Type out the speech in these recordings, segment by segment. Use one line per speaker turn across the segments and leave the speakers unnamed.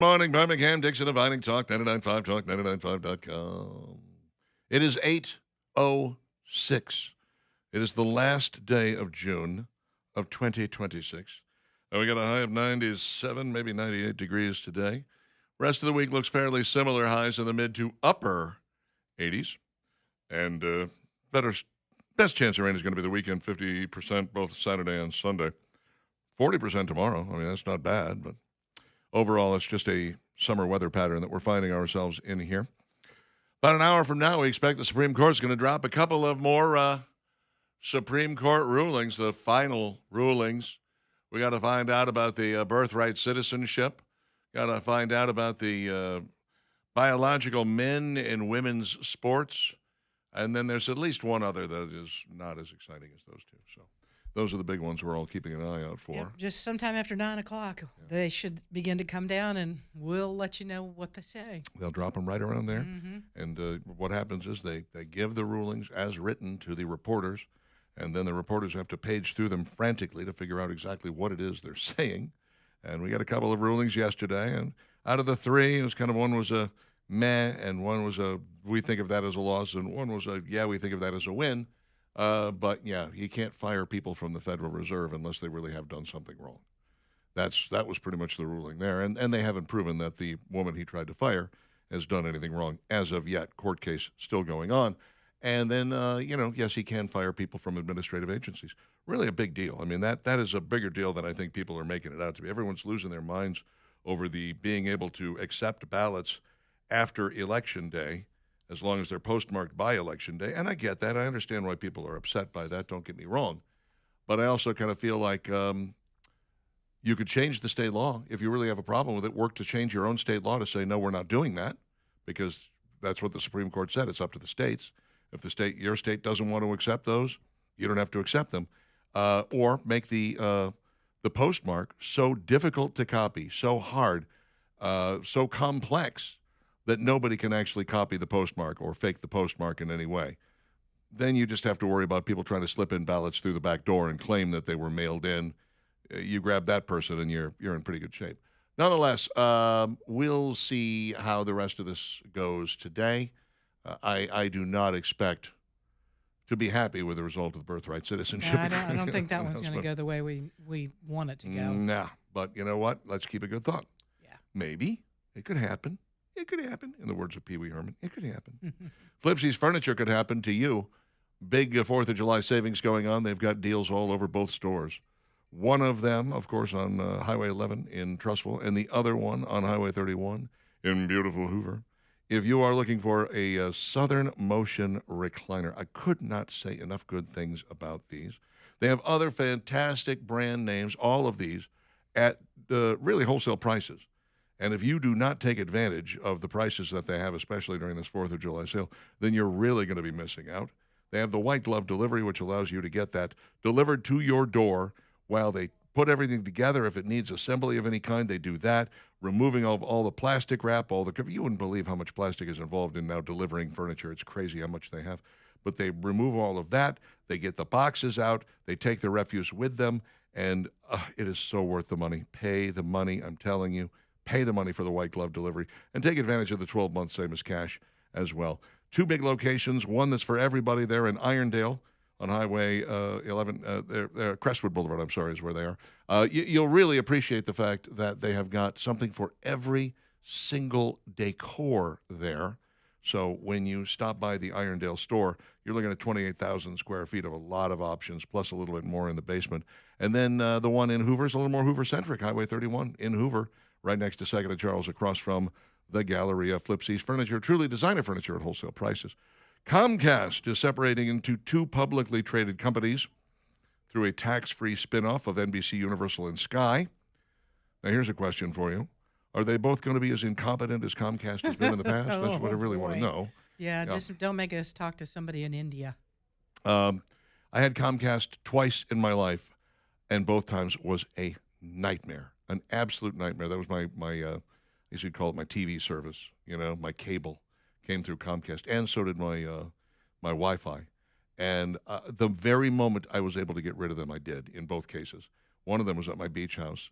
Morning, Birmingham, Dixon, and Vining Talk, 99.5 Talk, 99.5.com. It is 8:06. It is the last day of June of 2026. And we got a high of 97, maybe 98 degrees today. Rest of the week looks fairly similar, highs in the mid to upper 80s. And better, best chance of rain is going to be the weekend, 50% both Saturday and Sunday. 40% tomorrow. I mean, that's not bad, but overall, it's just a summer weather pattern that we're finding ourselves in here. About an hour from now, we expect the Supreme Court's going to drop a couple of more Supreme Court rulings, the final rulings. We got to find out about the birthright citizenship. Got to find out about the biological men in women's sports. And then there's at least one other that is not as exciting as those two. So those are the big ones we're all keeping an eye out for.
Yep, just sometime after 9 o'clock, they should begin to come down, and we'll let you know what they say.
They'll drop them right around there. And what happens is they give the rulings as written to the reporters, and then the reporters have to page through them frantically to figure out exactly what it is they're saying. And we got a couple of rulings yesterday, and out of the three, it was kind of one was a meh, and one was a we think of that as a loss, and one was a yeah, we think of that as a win. But yeah, you can't fire people from the Federal Reserve unless they really have done something wrong. That was pretty much the ruling there, and they haven't proven that the woman he tried to fire has done anything wrong as of yet. Court case still going on, and then yes, he can fire people from administrative agencies. Really a big deal. I mean that is a bigger deal than I think people are making it out to be. Everyone's losing their minds over the being able to accept ballots after Election Day, as long as they're postmarked by Election Day. And I get that. I understand why people are upset by that. Don't get me wrong. But I also kind of feel like you could change the state law. If you really have a problem with it, work to change your own state law to say, no, we're not doing that, because that's what the Supreme Court said. It's up to the states. If your state doesn't want to accept those, you don't have to accept them. Or make the postmark so difficult to copy, so hard, so complex, that nobody can actually copy the postmark or fake the postmark in any way. Then you just have to worry about people trying to slip in ballots through the back door and claim that they were mailed in. You grab that person and you're in pretty good shape. Nonetheless, we'll see how the rest of this goes today. I do not expect to be happy with the result of the birthright citizenship.
No, I don't think that one's going to go the way we want it to go.
Nah, but you know what? Let's keep a good thought.
Yeah.
Maybe it could happen. It could happen, in the words of Pee Wee Herman. It could happen. Flipsy's Furniture could happen to you. Big 4th of July savings going on. They've got deals all over both stores. One of them, of course, on Highway 11 in Trussville, and the other one on Highway 31 in beautiful Hoover. If you are looking for a Southern Motion recliner, I could not say enough good things about these. They have other fantastic brand names, all of these, at really wholesale prices. And if you do not take advantage of the prices that they have, especially during this 4th of July sale, then you're really going to be missing out. They have the white glove delivery, which allows you to get that delivered to your door while they put everything together. If it needs assembly of any kind, they do that, removing all the plastic wrap, you wouldn't believe how much plastic is involved in now delivering furniture. It's crazy how much they have. But they remove all of that. They get the boxes out. They take the refuse with them, and it is so worth the money. Pay the money, I'm telling you. Pay the money for the white glove delivery and take advantage of the 12-month same as cash as well. Two big locations, one that's for everybody there in Irondale on Highway 11, Crestwood Boulevard, I'm sorry, is where they are. You'll really appreciate the fact that they have got something for every single decor there. So when you stop by the Irondale store, you're looking at 28,000 square feet of a lot of options, plus a little bit more in the basement. And then the one in Hoover is a little more Hoover-centric, Highway 31 in Hoover, right next to 2nd and Charles, across from the Galleria. Flipsy's Furniture, truly designer furniture at wholesale prices. Comcast is separating into two publicly traded companies through a tax-free spinoff of NBC Universal and Sky. Now, here's a question for you. Are they both going to be as incompetent as Comcast has been in the past? That's what I really want to know.
Yeah, just don't make us talk to somebody in India.
I had Comcast twice in my life, and both times was a nightmare. An absolute nightmare. That was my I guess you'd call it my TV service, my cable came through Comcast, and so did my Wi-Fi. And the very moment I was able to get rid of them, I did, in both cases. One of them was at my beach house,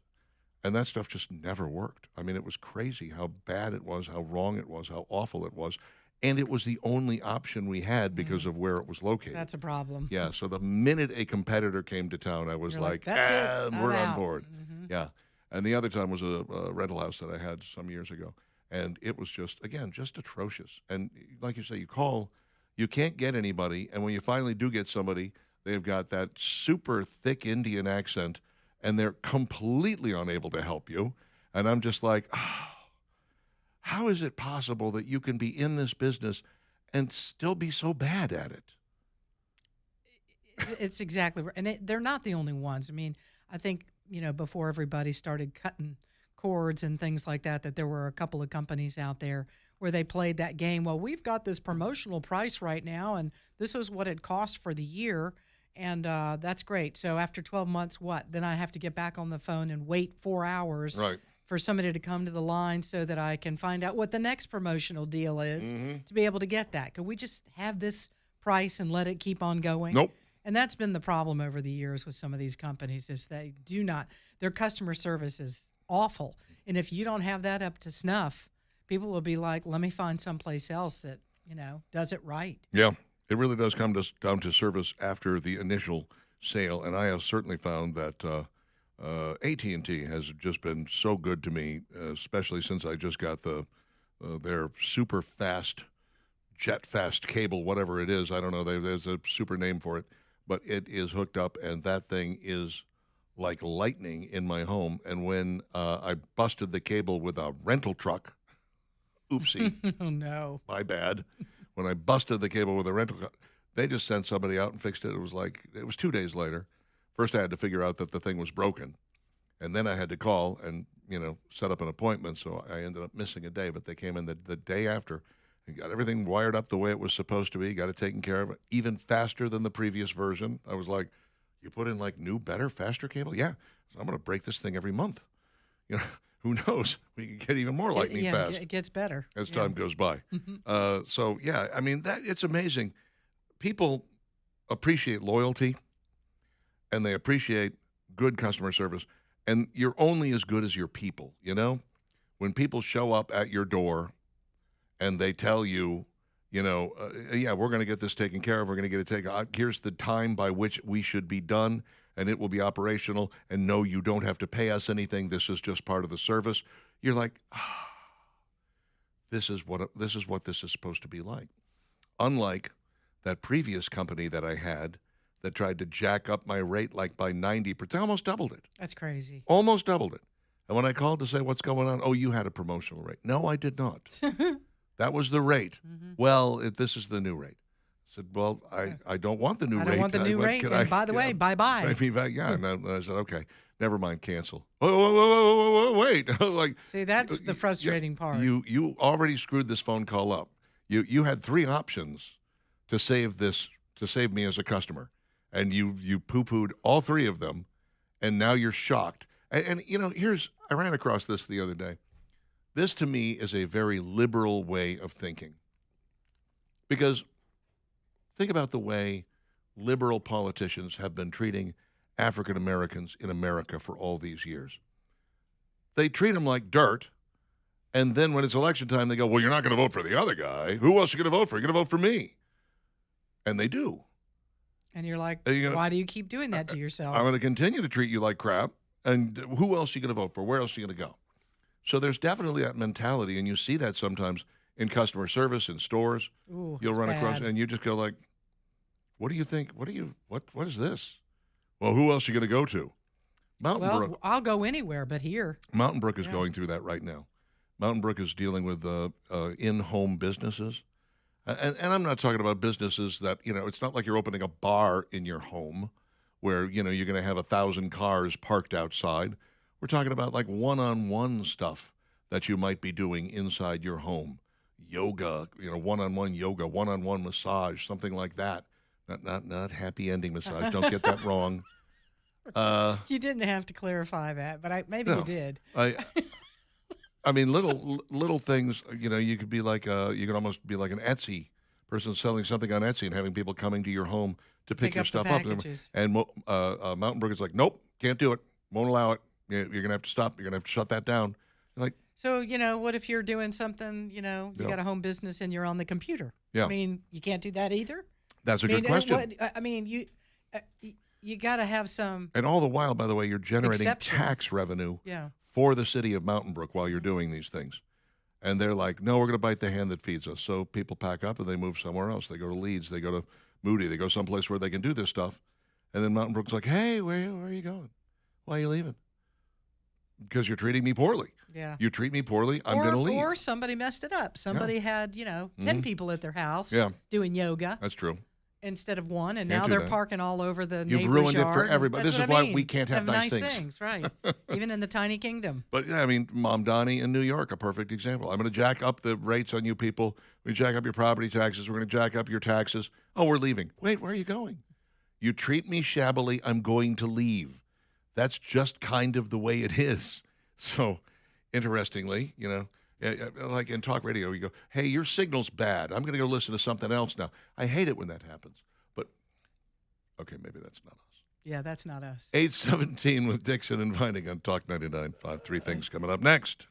And that stuff just never worked. I mean, it was crazy how bad it was, how wrong it was, how awful it was. And it was the only option we had because of where it was located.
That's a problem.
Yeah. So the minute a competitor came to town, I was
You're
like,
that's it.
and we're
I'm
on
out."
board.
Mhm.
Yeah. And the other time was a rental house that I had some years ago. And it was just, again, just atrocious. And like you say, you call, you can't get anybody. And when you finally do get somebody, they've got that super thick Indian accent and they're completely unable to help you. And I'm just like, how is it possible that you can be in this business and still be so bad at it?
It's exactly right. And they're not the only ones. I mean, I think, before everybody started cutting cords and things like that, that there were a couple of companies out there where they played that game. Well, we've got this promotional price right now, and this is what it costs for the year. And that's great. So after 12 months, what? Then I have to get back on the phone and wait 4 hours
Right.
for somebody to come to the line so that I can find out what the next promotional deal is to be able to get that. Could we just have this price and let it keep on going?
Nope.
And that's been the problem over the years with some of these companies is they do not, their customer service is awful. And if you don't have that up to snuff, people will be like, let me find someplace else that, does it right.
Yeah, it really does come down to service after the initial sale, and I have certainly found that AT&T has just been so good to me, especially since I just got their super fast, jet fast cable, whatever it is. I don't know. There's a super name for it, but it is hooked up, and that thing is like lightning in my home. And when I busted the cable with a rental truck, oopsie.
Oh, no.
My bad. When I busted the cable with a rental car, they just sent somebody out and fixed it. It was 2 days later. First, I had to figure out that the thing was broken. And then I had to call and, set up an appointment. So I ended up missing a day. But they came in the day after and got everything wired up the way it was supposed to be, got it taken care of, even faster than the previous version. I was like, you put in like new, better, faster cable? Yeah. So I'm going to break this thing every month. Who knows? We can get even more lightning fast.
It gets better
as time goes by. So yeah, I mean it's amazing. People appreciate loyalty, and they appreciate good customer service. And you're only as good as your people. When people show up at your door, and they tell you, yeah, we're going to get this taken care of. We're going to get it taken. Here's the time by which we should be done, and it will be operational. And no, you don't have to pay us anything. This is just part of the service. You're like, this is what this is supposed to be like. Unlike that previous company that I had that tried to jack up my rate like by 90%, almost doubled it.
That's crazy.
Almost doubled it. And when I called to say what's going on, oh, you had a promotional rate. No, I did not. That was the rate. Well, this is the new rate. I said, well, I don't want the new rate.
I don't want the new rate. And by the way, bye-bye.
Yeah. And I said, okay, never mind, cancel. Whoa, wait. Like,
see, that's the frustrating part.
You already screwed this phone call up. You had 3 options to save me as a customer, and you poo-pooed all 3 of them, and now you're shocked. And I ran across this the other day. This, to me, is a very liberal way of thinking. Because think about the way liberal politicians have been treating African Americans in America for all these years. They treat them like dirt, and then when it's election time, they go, well, you're not going to vote for the other guy. Who else are you going to vote for? You're going to vote for me. And they do.
And you're like, why do you keep doing that to yourself?
I'm going to continue to treat you like crap. And who else are you going to vote for? Where else are you going to go? So there's definitely that mentality, and you see that sometimes in customer service, in stores.
Ooh,
you'll run across, and you just go like, what do you think? What is this? Well, who else are you going to go to? Mountain Brook.
I'll go anywhere but here.
Mountain Brook is going through that right now. Mountain Brook is dealing with in-home businesses. And I'm not talking about businesses that, it's not like you're opening a bar in your home where, you're going to have 1,000 cars parked outside. We're talking about like one-on-one stuff that you might be doing inside your home. Yoga, one-on-one yoga, one-on-one massage, something like that. Not happy ending massage. Don't get that wrong.
You didn't have to clarify that, but maybe you did.
I mean, little things. You could be like you could almost be like an Etsy person selling something on Etsy and having people coming to your home to pick your stuff up. And Mountain Brook is like, nope, can't do it. Won't allow it. You're going to have to stop. You're going to have to shut that down. You're like,
So, what if you're doing something, you
Yeah.
got a home business and you're on the computer?
Yeah.
I mean, you can't do that either.
that's a good question.
You got to have some,
And all the while, by the way, you're generating
Exceptions.
tax revenue
yeah.
for the city of Mountain Brook while you're doing these things. And they're like, no, we're going to bite the hand that feeds us. So people pack up and they move somewhere else. They go to Leeds. They go to Moody. They go someplace where they can do this stuff. And then Mountain Brook's like, hey, where are you going? Why are you leaving? Because you're treating me poorly.
Yeah.
You treat me poorly, I'm going to leave.
Or somebody messed it up. Somebody had, 10 people at their house
Yeah.
doing yoga
That's true.
instead of one, and
Can't
now
do
they're
that.
parking all over the
You've
neighbor's
ruined it for
yard.
everybody.
That's
This is
what I
why
mean.
we can't have nice
things, right? Even in the tiny kingdom.
But yeah, I mean, Mom Donnie in New York, a perfect example. I'm going to jack up the rates on you people. We jack up your property taxes. We're going to jack up your taxes. Oh, we're leaving. Wait, where are you going? You treat me shabbily, I'm going to leave. That's just kind of the way it is. So, interestingly, like in talk radio, you go, hey, your signal's bad. I'm going to go listen to something else now. I hate it when that happens. But, okay, maybe that's not us.
Yeah, that's not us.
8:17 with Dixon and Vining on Talk 99.5. Three things coming up next.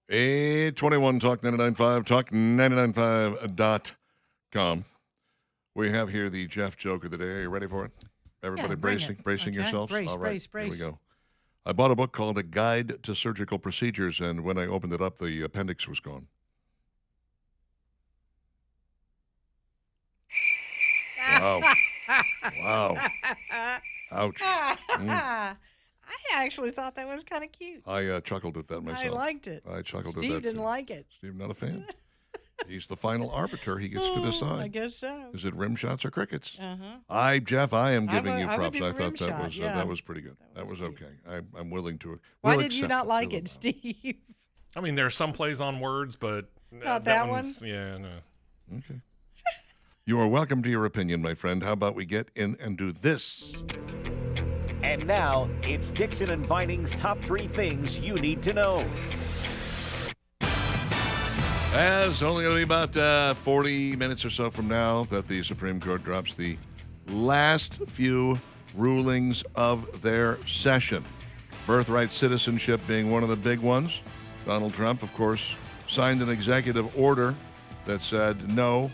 821 Talk 99.5, talk995.com. We have here the Jeff joke of the day. Are you ready for it? Everybody bracing
Okay.
yourselves?
Brace,
All right,
brace, brace.
Here we go. I bought a book called A Guide to Surgical Procedures, and when I opened it up, the appendix was gone. Wow. Wow. Ouch.
I actually thought that was kind of cute.
I chuckled at that myself.
I liked it.
I chuckled at
Steve
that,
didn't
too.
like it.
Steve, not a fan? He's the final arbiter. He gets to decide.
I guess so.
Is it rim shots or crickets?
Uh-huh.
Jeff, I am giving you
I would
props.
do
I
rim
thought
shot, yeah.
that was pretty good. That was
cute.
okay. I'm willing to.
Why
we'll
did you
accept
not like
We'll
it,
allow
Steve?
I mean, there are some plays on words, but
Not that
one's, yeah, no.
Okay. You are welcome to your opinion, my friend. How about we get in and do this?
And now, it's Dixon and Vining's top 3 things you need to know.
As only going to be about 40 minutes or so from now that the Supreme Court drops the last few rulings of their session. Birthright citizenship being one of the big ones. Donald Trump, of course, signed an executive order that said, no,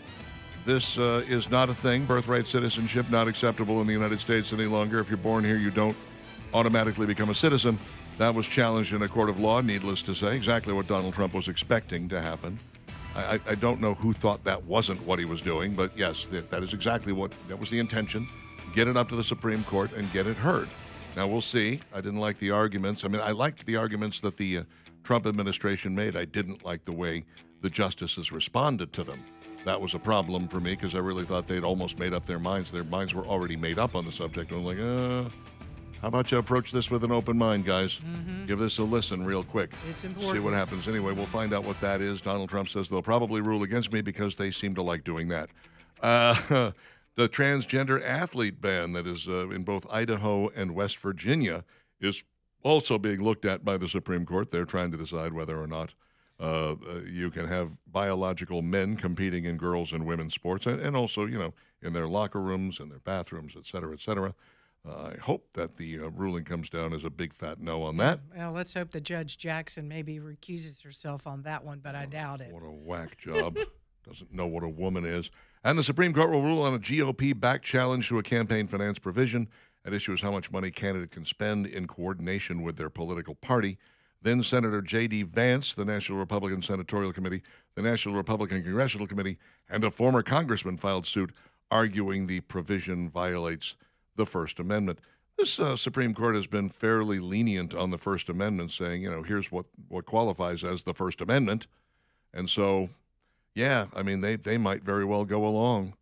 this is not a thing. Birthright citizenship not acceptable in the United States any longer. If you're born here, you don't automatically become a citizen. That was challenged in a court of law, needless to say, exactly what Donald Trump was expecting to happen. I don't know who thought that wasn't what he was doing, but yes, that is exactly that was the intention. Get it up to the Supreme Court and get it heard. Now, we'll see. I didn't like the arguments. I mean, I liked the arguments that the Trump administration made. I didn't like the way the justices responded to them. That was a problem for me because I really thought they'd almost made up their minds. Their minds were already made up on the subject. I'm like, how about you approach this with an open mind, guys?
Mm-hmm.
Give this a listen real quick.
It's important.
See what happens. Anyway, we'll find out what that is. Donald Trump says they'll probably rule against me because they seem to like doing that. The transgender athlete ban that is in both Idaho and West Virginia is also being looked at by the Supreme Court. They're trying to decide whether or not you can have biological men competing in girls and women's sports and also, in their locker rooms and their bathrooms, et cetera, et cetera. I hope that the ruling comes down as a big fat no on that.
Well, let's hope that Judge Jackson maybe recuses herself on that one, but I doubt it.
What a whack job. Doesn't know what a woman is. And the Supreme Court will rule on a GOP-backed challenge to a campaign finance provision. That issue is how much money candidate can spend in coordination with their political party. Then Senator J.D. Vance, the National Republican Senatorial Committee, the National Republican Congressional Committee, and a former congressman filed suit arguing the provision violates the First Amendment. This Supreme Court has been fairly lenient on the First Amendment, saying, here's what qualifies as the First Amendment. And so, yeah, I mean, they might very well go along,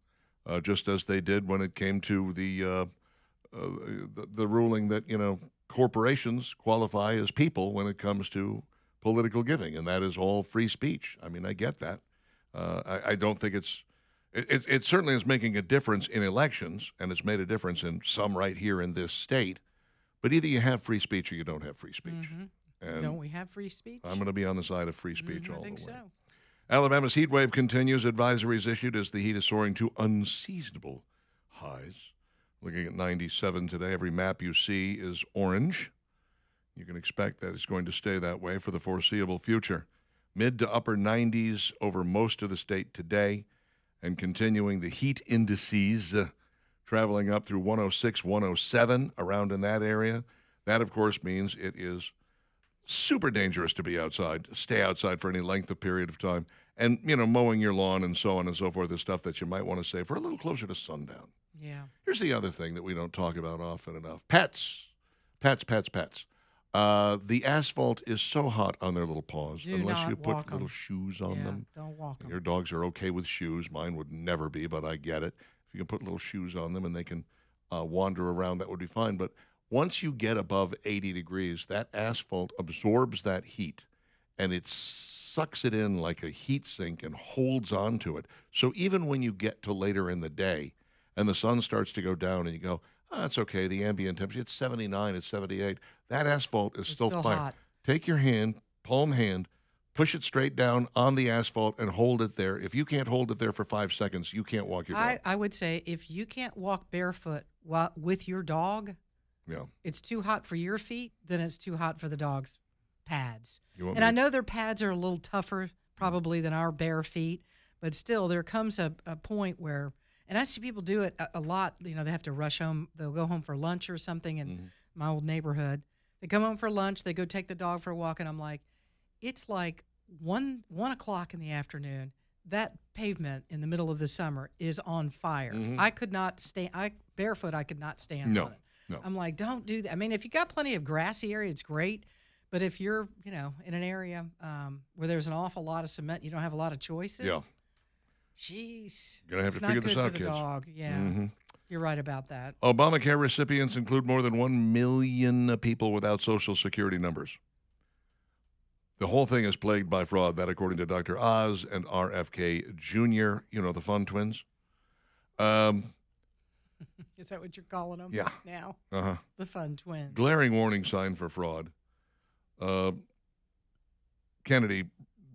just as they did when it came to the ruling that, corporations qualify as people when it comes to political giving, and that is all free speech. I mean, I get that. I don't think it certainly is making a difference in elections, and it's made a difference in some right here in this state. But either you have free speech or you don't have free speech.
Mm-hmm.
And
don't we have free speech?
I'm going to be on the side of free speech all the way.
I think so.
Alabama's heat wave continues. Advisories issued as the heat is soaring to unseasonable highs. Looking at 97 today. Every map you see is orange. You can expect that it's going to stay that way for the foreseeable future. Mid to upper 90s over most of the state today, and continuing the heat indices traveling up through 106, 107, around in that area. That, of course, means it is super dangerous to be outside, stay outside for any length of period of time. And, mowing your lawn and so on and so forth is stuff that you might want to save for a little closer to sundown.
Yeah.
Here's the other thing that we don't talk about often enough. Pets. The asphalt is so hot on their little paws. Unless you put little shoes on them.
Don't walk them.
Your dogs are okay with shoes. Mine would never be, but I get it. If you can put little shoes on them and they can wander around, that would be fine. But once you get above 80 degrees, that asphalt absorbs that heat, and it sucks it in like a heat sink and holds on to it. So even when you get to later in the day and the sun starts to go down and you go, it's okay, the ambient temperature, it's 79, it's 78, that asphalt is still fine.
Hot.
Take your hand, palm hand, push it straight down on the asphalt and hold it there. If you can't hold it there for 5 seconds, you can't walk your dog.
I would say if you can't walk barefoot with your dog,
Yeah.
it's too hot for your feet, then it's too hot for the dog's pads.
You want
And
me
I
to-
know their pads are a little tougher probably than our bare feet, but still there comes a point where, and I see people do it a lot, they have to rush home. They'll go home for lunch or something in my old neighborhood. They come home for lunch, they go take the dog for a walk, and I'm like, it's like 1 o'clock in the afternoon. That pavement in the middle of the summer is on fire. I could not stand. Barefoot, I could not stand
No,
on it.
no.
I'm like, don't do that. I mean, if you got plenty of grassy area, it's great. But if you're, in an area where there's an awful lot of cement, you don't have a lot of choices.
Yeah.
Jeez.
Gonna have
it's
to
not
figure
good
this
for
out,
the
kids.
dog. Yeah. You're right about that.
Obamacare recipients include more than 1 million people without Social Security numbers. The whole thing is plagued by fraud, that according to Dr. Oz and RFK Jr., the fun twins.
Is that what you're calling them?
Yeah.
Now,
Uh-huh.
the fun twins.
Glaring warning sign for fraud. Kennedy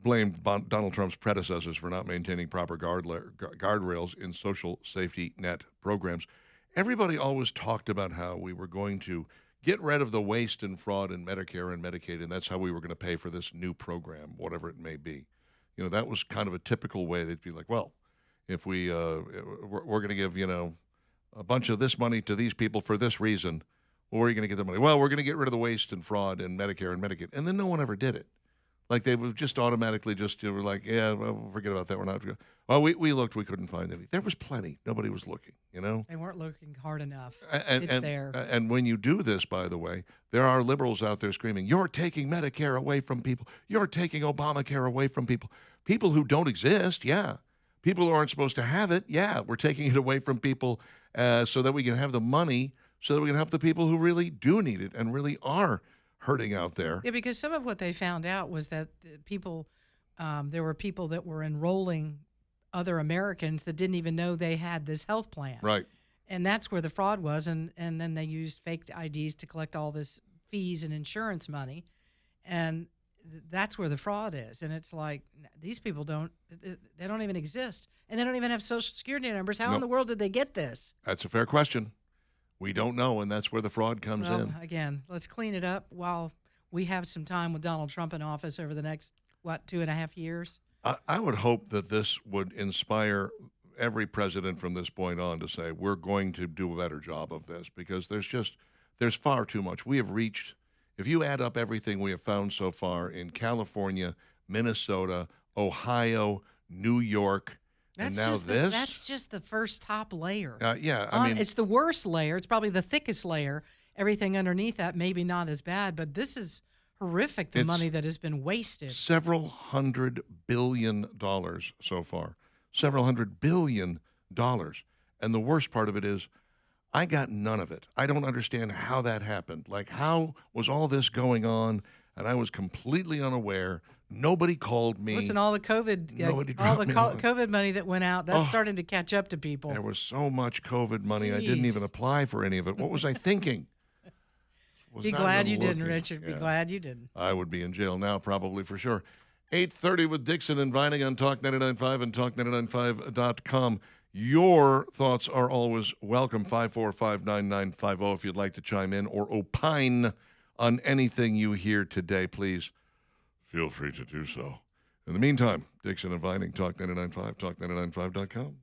blamed Donald Trump's predecessors for not maintaining proper guardrails in social safety net programs. Everybody always talked about how we were going to get rid of the waste and fraud in Medicare and Medicaid, and that's how we were going to pay for this new program, whatever it may be. That was kind of a typical way. They'd be like, well, if we're going to give, a bunch of this money to these people for this reason, where are you going to get the money? Well, we're going to get rid of the waste and fraud in Medicare and Medicaid. And then no one ever did it. Like they would just automatically were like, yeah, well, forget about that. We're not. Well, we looked, we couldn't find any. There was plenty. Nobody was looking,
They weren't looking hard enough.
It's
there.
And when you do this, by the way, there are liberals out there screaming, you're taking Medicare away from people. You're taking Obamacare away from people. People who don't exist, yeah. People who aren't supposed to have it, yeah. We're taking it away from people so that we can have the money so that we can help the people who really do need it and really are hurting out there.
Yeah, because some of what they found out was that there were people that were enrolling other Americans that didn't even know they had this health plan.
Right.
And that's where the fraud was. And then they used fake IDs to collect all this fees and insurance money. And that's where the fraud is. And it's like, these people don't even exist. And they don't even have Social Security numbers. How in the world did they get this?
That's a fair question. We don't know, and that's where the fraud comes in.
Again, let's clean it up while we have some time with Donald Trump in office over the next, 2.5 years?
I would hope that this would inspire every president from this point on to say, we're going to do a better job of this, because there's far too much. We have reached, if you add up everything we have found so far in California, Minnesota, Ohio, New York, and now this.
That's just the first top layer.
Yeah, I mean,
it's the worst layer. It's probably the thickest layer. Everything underneath that maybe not as bad, but this is horrific, the money that has been wasted.
Several $100 billion so far. Several $100 billion. And the worst part of it is, I got none of it. I don't understand how that happened. Like, how was all this going on? And I was completely unaware. Nobody called me.
Listen, all the COVID,
Nobody
all
dropped
the
me a line.
COVID money that went out, that's starting to catch up to people.
There was so much COVID money, I didn't
Jeez.
even apply for any of it. What was I thinking? Was
Be
not
glad
even
you didn't,
looking.
Richard. Be
Yeah.
glad you didn't.
I would be in jail now, probably, for sure. 8:30 with Dixon and Vining on Talk 99.5 and Talk995.com. Your thoughts are always welcome. 545-9950 if you'd like to chime in or opine on anything you hear today. Please feel free to do so. In the meantime, Dixon and Vining, Talk 99.5, Talk995.com.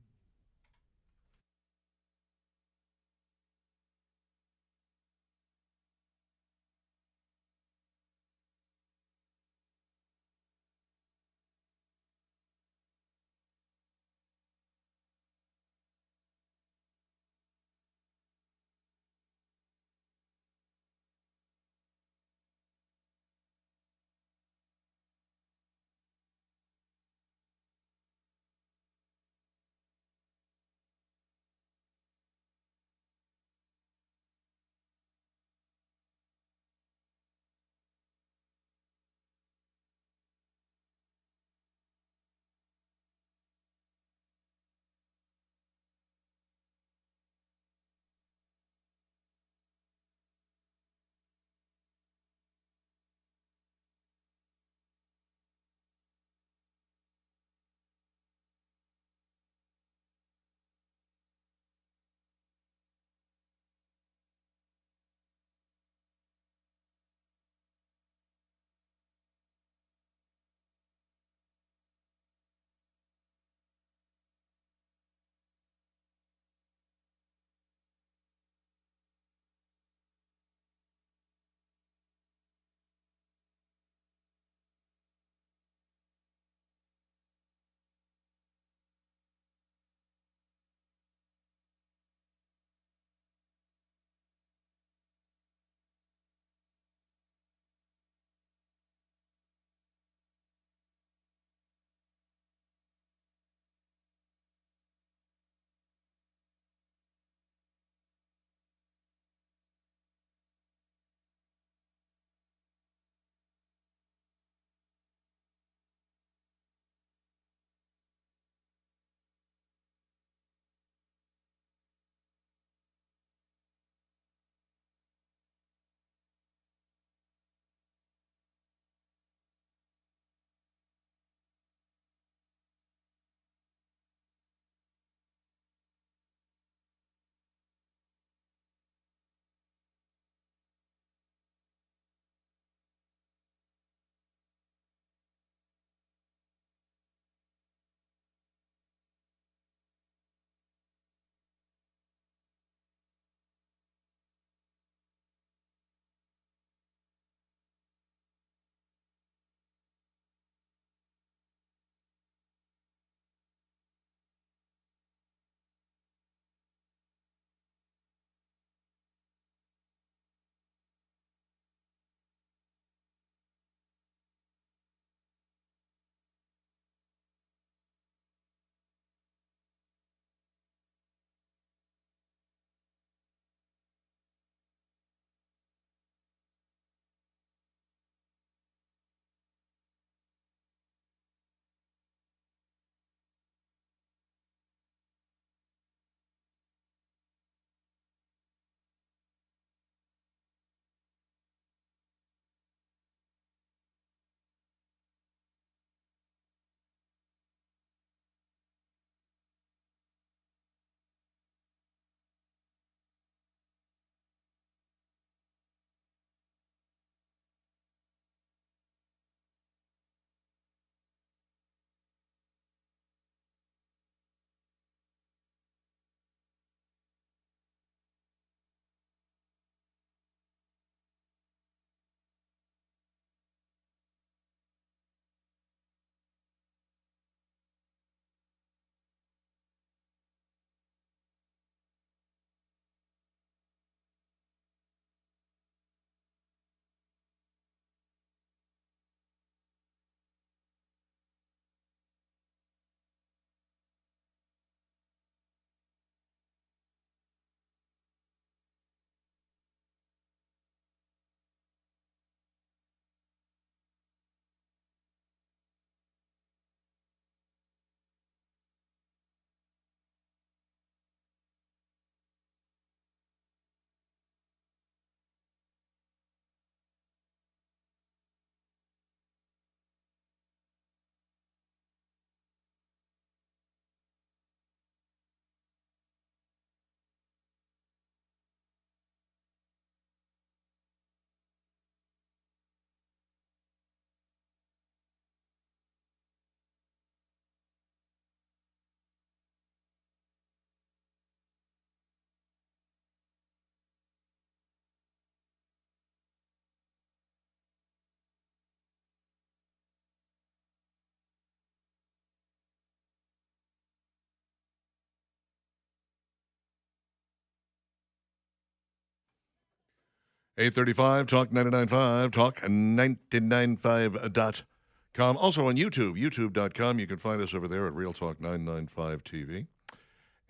835 Talk 99.5, Talk 99.5.com. Also on YouTube, youtube.com. You can find us over there at Real Talk 995 TV.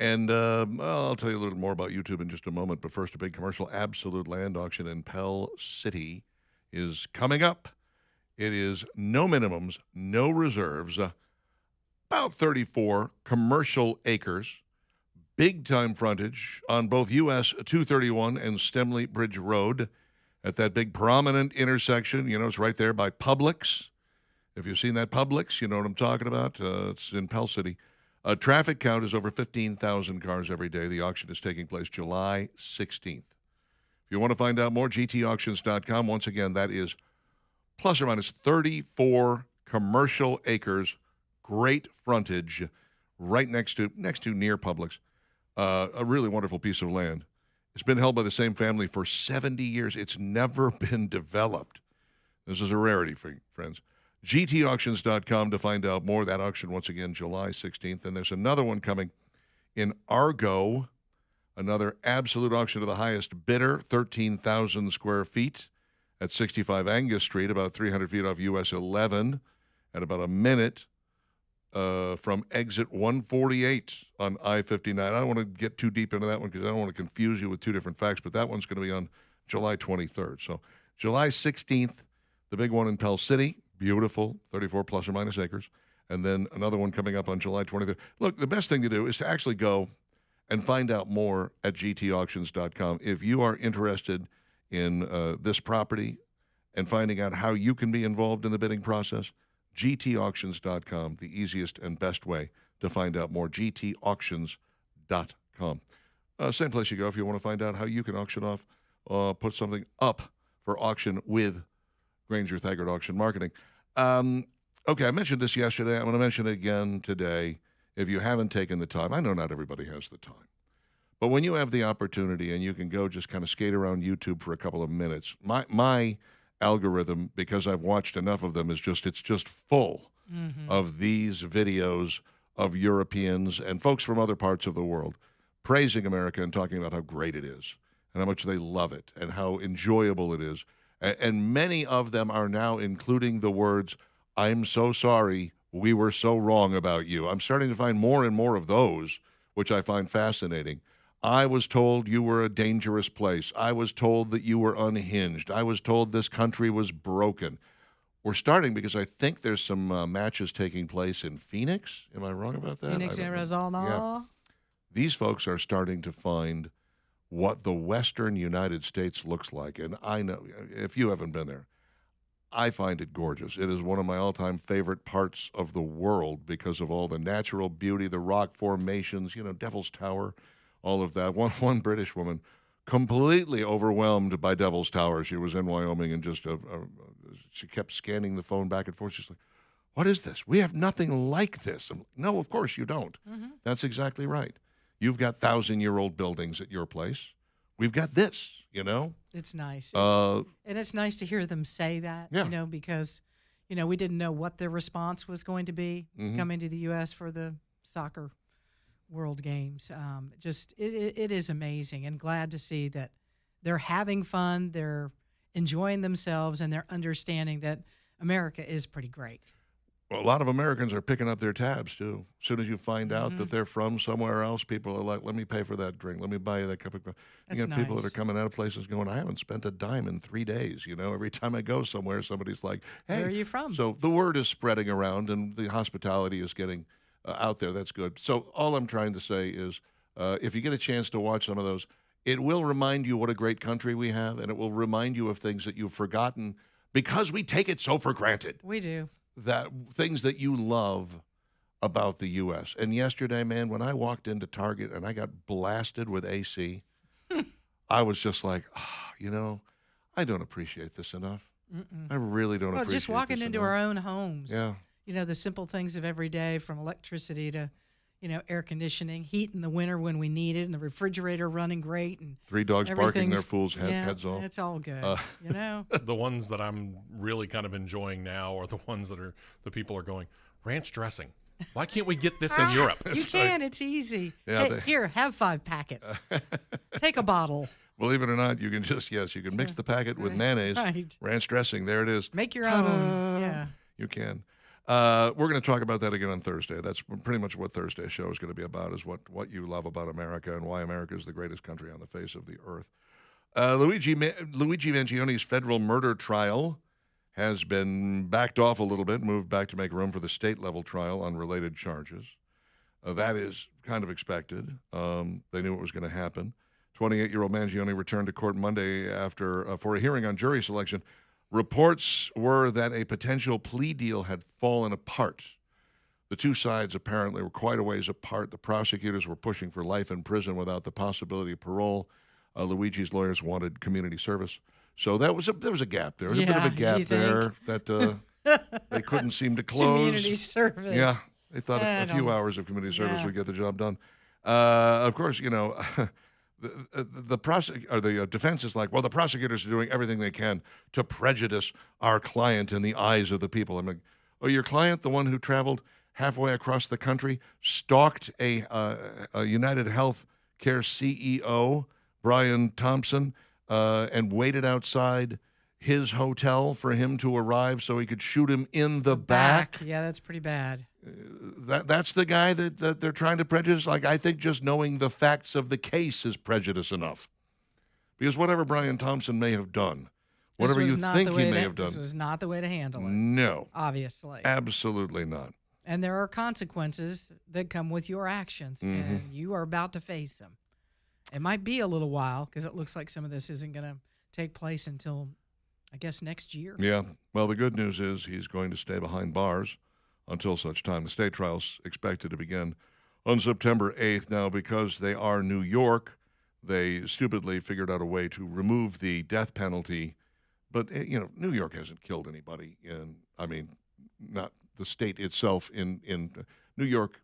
And I'll tell you a little more about YouTube in just a moment. But first, a big commercial. Absolute Land Auction in Pell City is coming up. It is no minimums, no reserves, about 34 commercial acres, big-time frontage on both US 231 and Stemley Bridge Road at that big prominent intersection. You know, it's right there by Publix. If you've seen that Publix, you know what I'm talking about. It's in Pell City. Traffic count is over 15,000 cars every day. The auction is taking place July 16th. If you want to find out more, gtauctions.com. Once again, that is plus or minus 34 commercial acres, great frontage, right next to near Publix. A really wonderful piece of land. It's been held by the same family for 70 years. It's never been developed. This is a rarity, friends. gtauctions.com to find out more. That auction, once again, July 16th. And there's another one coming in Argo, another absolute auction to the highest bidder, 13,000 square feet at 65 Angus Street, about 300 feet off US 11, at about a minute from exit 148 on I-59. I don't want to get too deep into that one because I don't want to confuse you with two different facts, but that one's going to be on July 23rd. So July 16th, the big one in Pell City, beautiful, 34 plus or minus acres, and then another one coming up on July 23rd. Look, the best thing to do is to actually go and find out more at gtauctions.com. If you are interested in this property and finding out how you can be involved in the bidding process, gtauctions.com, the easiest and best way to find out more, gtauctions.com. Same place you go if you want to find out how you can auction off, put something up for auction with Granger Thaggart Auction Marketing. Okay, I mentioned this yesterday. I'm going to mention it again today. If you haven't taken the time, I know not everybody has the time, but when you have the opportunity and you can go just kind of skate around YouTube for a couple of minutes, my algorithm, because I've watched enough of them, it's just full of these videos of Europeans and folks from other parts of the world praising America and talking about how great it is and how much they love it and how enjoyable it is. And many of them are now including the words, "I'm so sorry, we were so wrong about you." I'm starting to find more and more of those, which I find fascinating. I was told you were a dangerous place. I was told that you were unhinged. I was told this country was broken. We're starting because I think there's some matches taking place in Phoenix. Am I wrong about that?
Phoenix, Arizona.
Yeah. These folks are starting to find what the Western United States looks like. And I know, if you haven't been there, I find it gorgeous. It is one of my all-time favorite parts of the world because of all the natural beauty, the rock formations, Devil's Tower, all of that. One British woman completely overwhelmed by Devil's Tower. She was in Wyoming and just she kept scanning the phone back and forth. She's like, "What is this? We have nothing like this." I'm like, "No, of course you don't." That's exactly right. You've got 1,000-year-old buildings at your place. We've got this,
It's nice. And it's nice to hear them say that,
Yeah.
because, we didn't know what their response was going to be coming to the U.S. for the soccer World Games. It is amazing, and glad to see that they're having fun, they're enjoying themselves, and they're understanding that America is pretty great.
Well, a lot of Americans are picking up their tabs, too. As soon as you find out that they're from somewhere else, people are like, "Let me pay for that drink. Let me buy you that cup of coffee." You
That's
got people that
nice.
are coming out of places going, "I haven't spent a dime in 3 days." Every time I go somewhere, somebody's like, "Hey."
Where are you from?
So the word is spreading around, and the hospitality is getting out there. That's good. So all I'm trying to say is if you get a chance to watch some of those, it will remind you what a great country we have, and it will remind you of things that you've forgotten because we take it so for granted.
We do.
That things that you love about the U.S. And yesterday, man, when I walked into Target and I got blasted with AC, I was just like, I don't appreciate this enough. I really don't appreciate
Just walking
this
into
enough.
our own homes.
Yeah.
The simple things of every day, from electricity to, air conditioning, heat in the winter when we need it, and the refrigerator running great, and
3 dogs barking their
everything's-
fools' heads off.
It's all good.
The ones that I'm really kind of enjoying now are the ones that the people are going, ranch dressing. Why can't we get this in Europe?
You can. It's easy.
Yeah,
Here, have 5 packets. Take a bottle.
Believe it or not, you can just, yes, you can mix the packet with mayonnaise,
Right.
ranch dressing. There it is.
Make your
Ta-da!
own. Yeah.
You can. We're going to talk about that again on Thursday. That's pretty much what Thursday's show is going to be about, is what you love about America and why America is the greatest country on the face of the earth. Luigi Mangioni's federal murder trial has been backed off a little bit, moved back to make room for the state-level trial on related charges. That is kind of expected. They knew it was going to happen. 28-year-old Mangione returned to court Monday after for a hearing on jury selection. Reports were that a potential plea deal had fallen apart. The two sides apparently were quite a ways apart. The prosecutors were pushing for life in prison without the possibility of parole. Luigi's lawyers wanted community service. So there was a gap there. There was a bit of a gap there that they couldn't seem to close.
Community service.
Yeah, they thought a few hours of community service would get the job done. Of course, the defense is like, well, the prosecutors are doing everything they can to prejudice our client in the eyes of the people. I'm like, oh, your client, the one who traveled halfway across the country, stalked a United Health Care CEO, Brian Thompson, and waited outside his hotel for him to arrive so he could shoot him in the back.
Yeah, that's pretty bad.
That's the guy that they're trying to prejudice. Like, I think just knowing the facts of the case is prejudice enough. Because whatever Brian Thompson may have done, whatever you think he may have done,
this was not the way to handle it.
No.
Obviously.
Absolutely not.
And there are consequences that come with your actions, and you are about to face them. It might be a little while because it looks like some of this isn't going to take place until, I guess, next year.
Yeah. Well, the good news is he's going to stay behind bars until such time. The state trial's expected to begin on September 8th. Now, because they are New York, they stupidly figured out a way to remove the death penalty. But, New York hasn't killed anybody not the state itself in New York,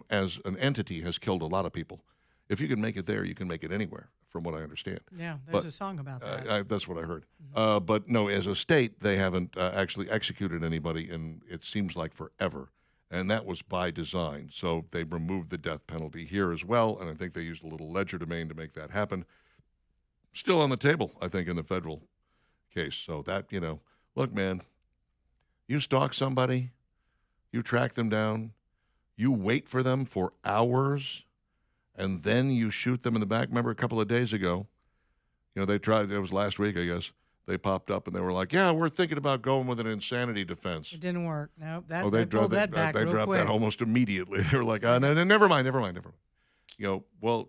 as an entity has killed a lot of people. If you can make it there, you can make it anywhere, from what I understand.
Yeah, there's a song about that.
That's what I heard. But no, as a state, they haven't actually executed anybody in, it seems like, forever. And that was by design. So they removed the death penalty here as well, and I think they used a little legerdemain to make that happen. Still on the table, I think, in the federal case. So that, look, man, you stalk somebody, you track them down, you wait for them for hours, and then you shoot them in the back. Remember a couple of days ago, they tried, it was last week, I guess, they popped up and they were like, yeah, we're thinking about going with an insanity defense.
It didn't work. No, they
dropped
pulled that back
They
real
dropped
quick.
that almost immediately. They were like, no, never mind. Well,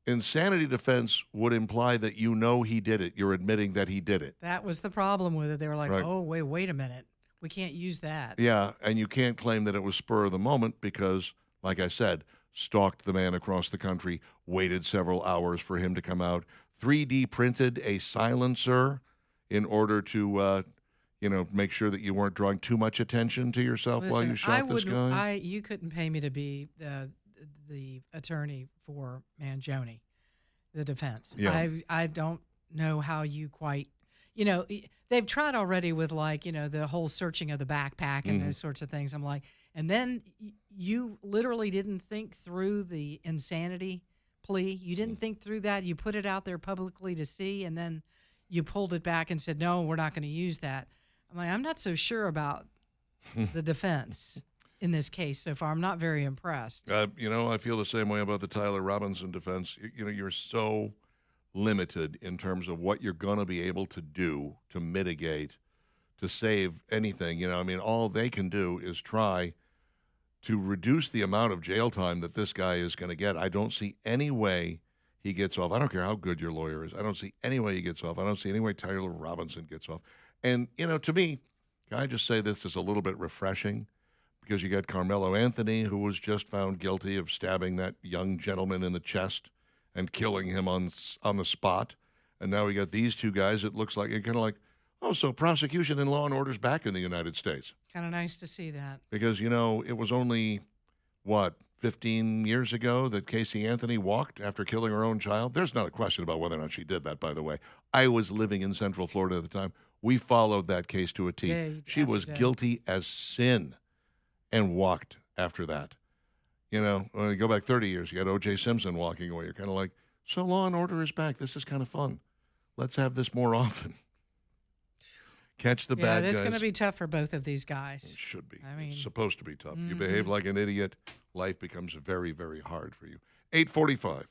insanity defense would imply that he did it. You're admitting that he did it.
That was the problem with it. They were like,
Right.
oh, wait a minute. We can't use that.
Yeah, and you can't claim that it was spur of the moment because, like I said, stalked the man across the country, waited several hours for him to come out, 3D printed a silencer in order to, make sure that you weren't drawing too much attention to yourself while you shot this guy.
You couldn't pay me to be the attorney for Mangione, the defense.
Yeah.
I don't know how you quite, they've tried already with the whole searching of the backpack and those sorts of things. I'm like, and then you literally didn't think through the insanity plea. You didn't think through that. You put it out there publicly to see, and then you pulled it back and said, no, we're not going to use that. I'm like, I'm not so sure about the defense in this case so far. I'm not very impressed.
I feel the same way about the Tyler Robinson defense. You're so limited in terms of what you're going to be able to do to mitigate, to save anything. All they can do is try to reduce the amount of jail time that this guy is going to get. I don't see any way he gets off. I don't care how good your lawyer is. I don't see any way he gets off. I don't see any way Tyler Robinson gets off. And, to me, can I just say this is a little bit refreshing because you got Carmelo Anthony, who was just found guilty of stabbing that young gentleman in the chest and killing him on the spot. And now we got these two guys. It looks like, kind of like, oh, so prosecution and law and order's back in the United States.
Kind of nice to see that.
Because, it was only, 15 years ago that Casey Anthony walked after killing her own child? There's not a question about whether or not she did that, by the way. I was living in Central Florida at the time. We followed that case to a T.
Day
She was
after day.
guilty as sin and walked after that. When you go back 30 years, you got O.J. Simpson walking away. You're kind of like, So Law and Order is back. This is kind of fun. Let's have this more often. Catch the bad guys.
Yeah, it's going to be tough for both of these guys.
It should be.
I mean,
It's supposed to be tough. You behave like an idiot, life becomes very, very hard for you. 8:45.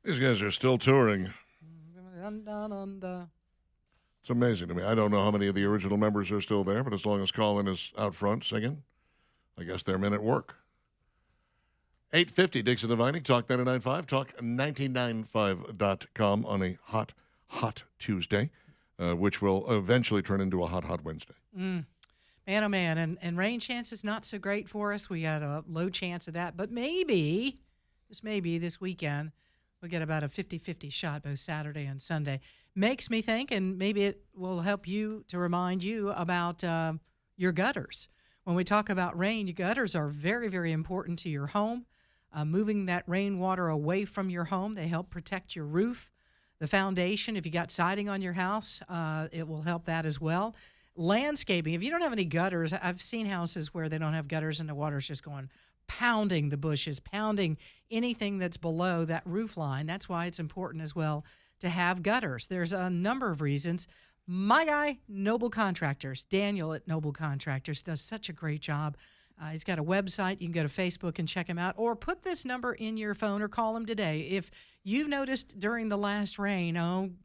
These guys are still touring. It's amazing to me. I don't know how many of the original members are still there, but as long as Colin is out front singing, I guess they're men at work. 850 Dixon and Vining, Talk 99.5, Talk 99.5.com on a hot Tuesday. which will eventually turn into a hot, hot Wednesday.
Man, oh man, and rain chances not so great for us. We got a low chance of that, but maybe, just maybe this weekend, we'll get about a 50-50 shot both Saturday and Sunday. Makes me think, and maybe it will help you to remind you about your gutters. When we talk about rain, your gutters are very, very important to your home. Moving that rainwater away from your home, they help protect your roof, the foundation. If you got siding on your house, it will help that as well. Landscaping, if you don't have any gutters, I've seen houses where they don't have gutters and the water's just going pounding the bushes, pounding anything that's below that roof line. That's why it's important as well to have gutters. There's a number of reasons. My guy, Noble Contractors, Daniel at Noble Contractors, does such a great job. He's got a website. You can go to Facebook and check him out, or put this number in your phone or call him today. If you've noticed during the last rain,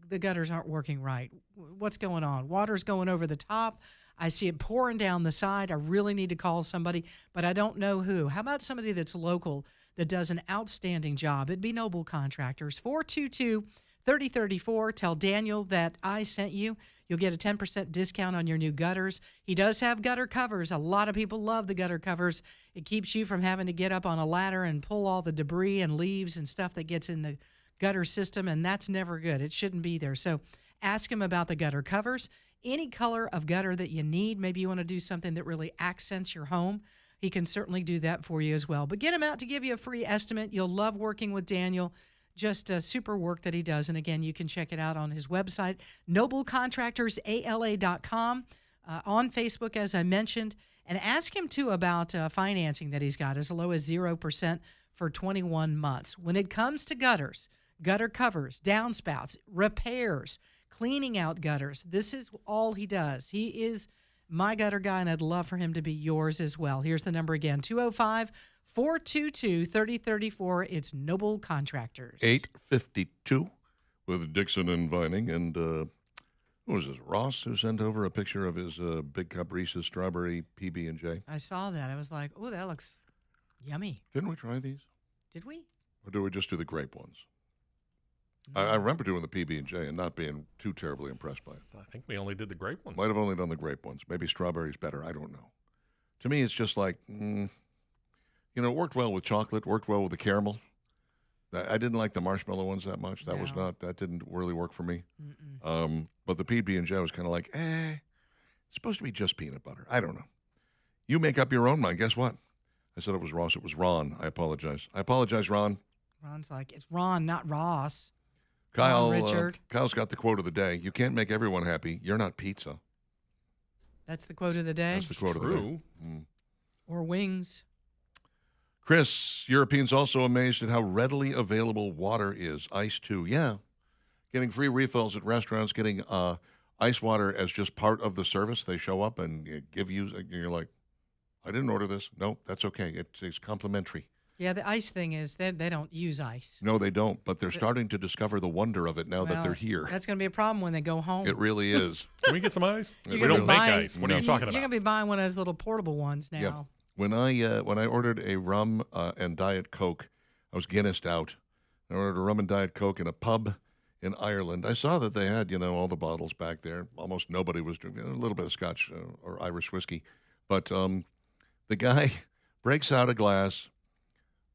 the gutters aren't working right. What's going on? Water's going over the top. I see it pouring down the side. I really need to call somebody, but I don't know who. How about somebody that's local that does an outstanding job? It'd be Noble Contractors. 422-3034. Tell Daniel that I sent you. You'll get a 10% discount on your new gutters. He does have gutter covers. A lot of people love the gutter covers. It keeps you from having to get up on a ladder and pull all the debris and leaves and stuff that gets in the gutter system, and that's never good. It shouldn't be there. So ask him about the gutter covers. Any color of gutter that you need. Maybe you want to do something that really accents your home. He can certainly do that for you as well. But get him out to give you a free estimate. You'll love working with Daniel. Just super work that he does. And again, you can check it out on his website, noblecontractorsala.com, on Facebook, as I mentioned. And ask him, too, about financing that he's got as low as 0% for 21 months. When it comes to gutters, gutter covers, downspouts, repairs, cleaning out gutters, this is all he does. He is my gutter guy, and I'd love for him to be yours as well. Here's the number again, 205-422-3034. It's Noble Contractors.
8:52 with Dixon and Vining. And who was this, Ross, who sent over a picture of his Big Cup Reese's strawberry PB&J?
I saw that. I was like, oh, that looks yummy.
Didn't we try these?
Did we?
Or did we just do the grape ones? I remember doing the PB&J and not being too terribly impressed by it.
I think we only did the grape ones.
Might have only done the grape ones. Maybe strawberry's better. I don't know. To me, it's just like, it worked well with chocolate, worked well with the caramel. I didn't like the marshmallow ones that much. That didn't really work for me. But the PB&J was kind of like, it's supposed to be just peanut butter. I don't know. You make up your own mind. Guess what? I said it was Ross. It was Ron. I apologize. I apologize, Ron.
Ron's like, it's Ron, not Ross.
Kyle,
Richard.
Kyle's got the quote of the day. You can't make everyone happy. You're not pizza.
That's the quote of the day?
That's the quote of the day.
Or wings.
Chris, Europeans also amazed at how readily available water is. Ice, too. Yeah. Getting free refills at restaurants, getting ice water as just part of the service. They show up and give you, and you're like, I didn't order this. No, that's okay. It's complimentary.
Yeah, the ice thing is they don't use ice.
No, they don't, but they're starting to discover the wonder of it now that they're here.
That's going to be a problem when they go home.
It really is.
Can we get some ice?
We
don't make ice. What are you talking about?
You're going to be buying one of those little portable ones now.
Yeah. When I ordered a rum and Diet Coke, I was Guinnessed out. I ordered a rum and Diet Coke in a pub in Ireland. I saw that they had, all the bottles back there. Almost nobody was drinking. A little bit of Scotch or Irish whiskey. But the guy breaks out a glass,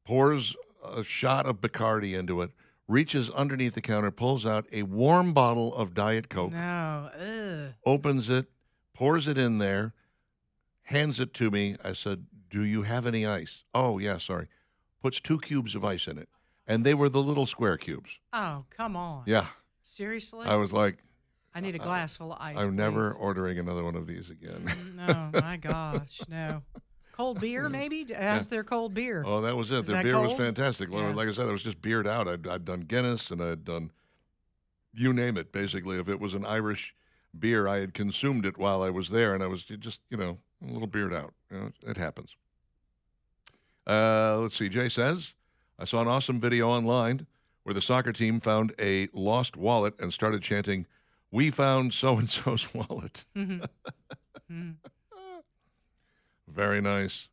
pours a shot of Bacardi into it, reaches underneath the counter, pulls out a warm bottle of Diet Coke.
No. Ugh.
Opens it, pours it in there, hands it to me. I said, do you have any ice? Oh, yeah, sorry. Puts 2 cubes of ice in it. And they were the little square cubes.
Oh, come on.
Yeah.
Seriously?
I was like,
I need a glass full of ice.
I'm never
please.
ordering another one of these again.
No, my gosh, no. Cold beer, maybe? How's their cold beer?
Oh, that was it.
Is
Their
that
beer was
cold?
fantastic.
Yeah.
Like I said, it was just beered out. I'd done Guinness and I'd done, you name it, basically. If it was an Irish beer, I had consumed it while I was there, and I was just, a little beered out. It happens. Let's see. Jay says, I saw an awesome video online where the soccer team found a lost wallet and started chanting, "We found so-and-so's wallet." Very nice.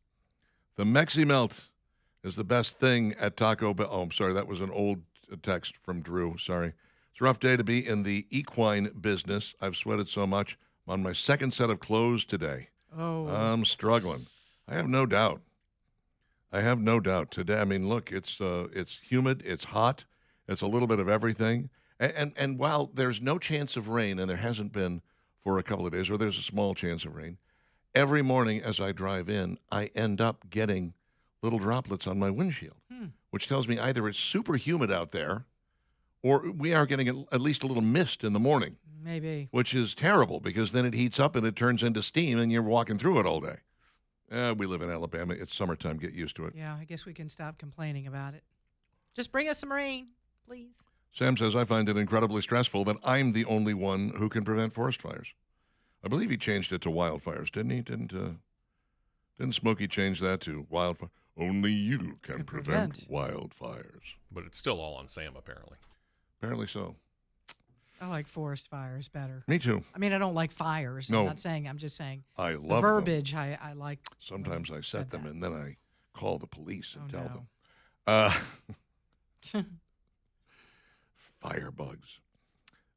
The Mexi Melt is the best thing at Taco Bell. Oh, I'm sorry. That was an old text from Drew. Sorry. It's a rough day to be in the equine business. I've sweated so much. I'm on my second set of clothes today.
Oh.
I'm struggling. I have no doubt. Today. I mean, look, it's humid, it's hot, it's a little bit of everything. And while there's no chance of rain, and there hasn't been for a couple of days, or there's a small chance of rain, every morning as I drive in, I end up getting little droplets on my windshield, which tells me either it's super humid out there, or we are getting at least a little mist in the morning.
Maybe.
Which is terrible, because then it heats up and it turns into steam and you're walking through it all day. We live in Alabama. It's summertime. Get used to it.
Yeah, I guess we can stop complaining about it. Just bring us some rain, please.
Sam says, I find it incredibly stressful that I'm the only one who can prevent forest fires. I believe he changed it to wildfires, didn't he? Didn't Smokey change that to wildfire? Only you can prevent wildfires.
But it's still all on Sam, apparently.
Apparently so.
I like forest fires better.
Me too.
I mean, I don't like fires.
No.
I'm just saying.
I love
the verbiage.
them.
I like.
Sometimes I set them and then I call the police and tell them. Firebugs.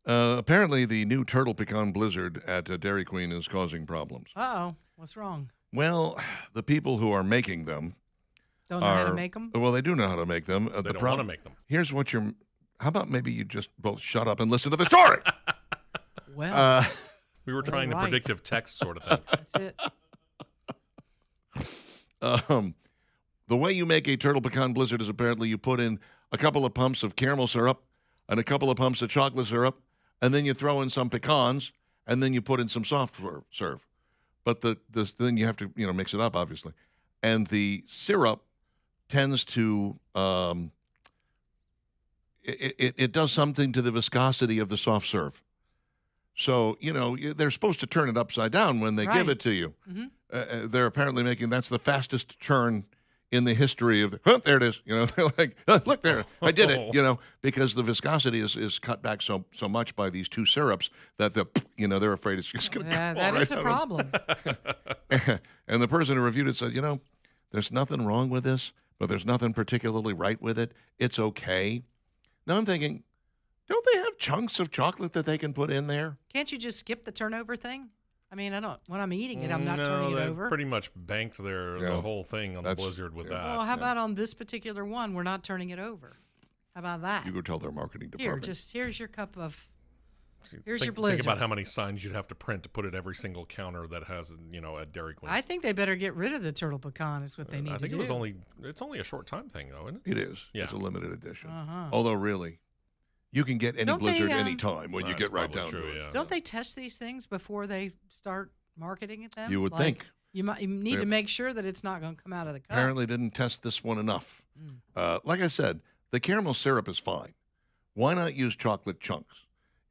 Apparently, the new turtle pecan blizzard at Dairy Queen is causing problems.
Uh-oh. What's wrong?
Well, the people who are making them
don't know how to make them?
Well, they do know how to make them.
They don't want to make them.
Here's what how about maybe you just both shut up and listen to the story?
Well,
we were trying the predictive text sort of thing.
That's it.
The way you make a turtle pecan blizzard is apparently you put in a couple of pumps of caramel syrup and a couple of pumps of chocolate syrup, and then you throw in some pecans, and then you put in some soft serve. But then you have to mix it up, obviously. And the syrup tends to it does something to the viscosity of the soft serve. So, they're supposed to turn it upside down when they give it to you. Mm-hmm. They're apparently that's the fastest churn in the history of there it is. They're like, look there, I did it, because the viscosity is cut back so much by these two syrups that they're afraid it's just going to come
that
right
is a problem.
And the person who reviewed it said, there's nothing wrong with this, but there's nothing particularly right with it. It's okay. Now I'm thinking, don't they have chunks of chocolate that they can put in there?
Can't you just skip the turnover thing? I mean, when I'm eating it, I'm not turning it over.
Pretty much banked the whole thing on the blizzard with that.
Well, how about on this particular one, we're not turning it over? How about that?
You go tell their marketing department.
Here's your cup of, your blizzard.
Think about how many signs you'd have to print to put at every single counter that has, at Dairy Queen.
I think they better get rid of the turtle pecan is what they need to do.
I think it's only a short time thing, though, isn't it?
It is.
Yeah.
It's a limited edition.
Uh-huh.
Although, really, you can get any blizzard any time when you get right down to it.
Yeah.
Don't they test these things before they start marketing it then?
You would think.
You need to make sure that it's not going to come out of the cup.
Apparently didn't test this one enough. Like I said, the caramel syrup is fine. Why not use chocolate chunks?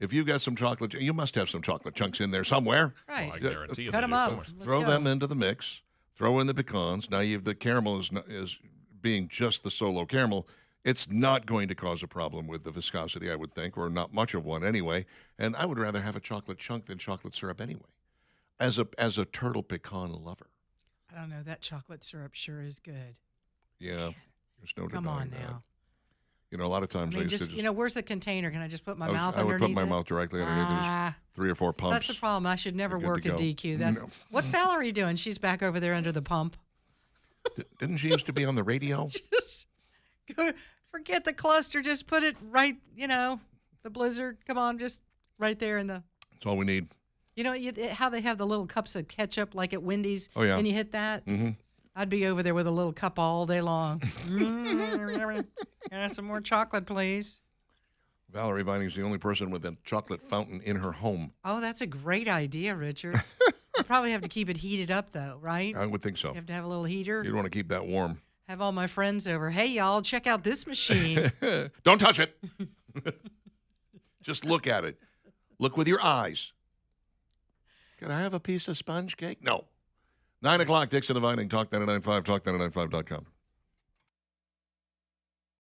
If you've got some chocolate, you must have some chocolate chunks in there somewhere.
Right.
I guarantee you.
Cut them up.
Throw them into the mix. Throw in the pecans. Now the caramel is being just the solo caramel. It's not going to cause a problem with the viscosity, I would think, or not much of one anyway. And I would rather have a chocolate chunk than chocolate syrup anyway. As a turtle pecan lover.
I don't know. That chocolate syrup sure is good.
Yeah. There's no
Come
denying
on
that.
now.
A lot of times
I mean,
I used to just,
where's the container? Can I just put my mouth
I
underneath
would put my
it?
mouth directly underneath it. There's 3 or 4 pumps.
That's the problem. I should never
You're good
work
to
at
go.
DQ. What's Valerie doing? She's back over there under the pump.
Didn't she used to be on the radio?
Just forget the cluster. Just put it right, the blizzard. Come on, just right there in the.
That's all we need.
How they have the little cups of ketchup like at Wendy's?
Oh, yeah.
And you hit that?
Mm-hmm.
I'd be over there with a little cup all day long. Some more chocolate, please.
Valerie Vining's the only person with a chocolate fountain in her home.
Oh, that's a great idea, Richard. You probably have to keep it heated up, though, right?
I would think so.
You have to have a little heater.
You'd want to keep that warm.
Have all my friends over. Hey, y'all, check out this machine.
Don't touch it. Just look at it. Look with your eyes. Can I have a piece of sponge cake? No. 9 o'clock, Dixon and Vining, Talk 99.5, talk995.com.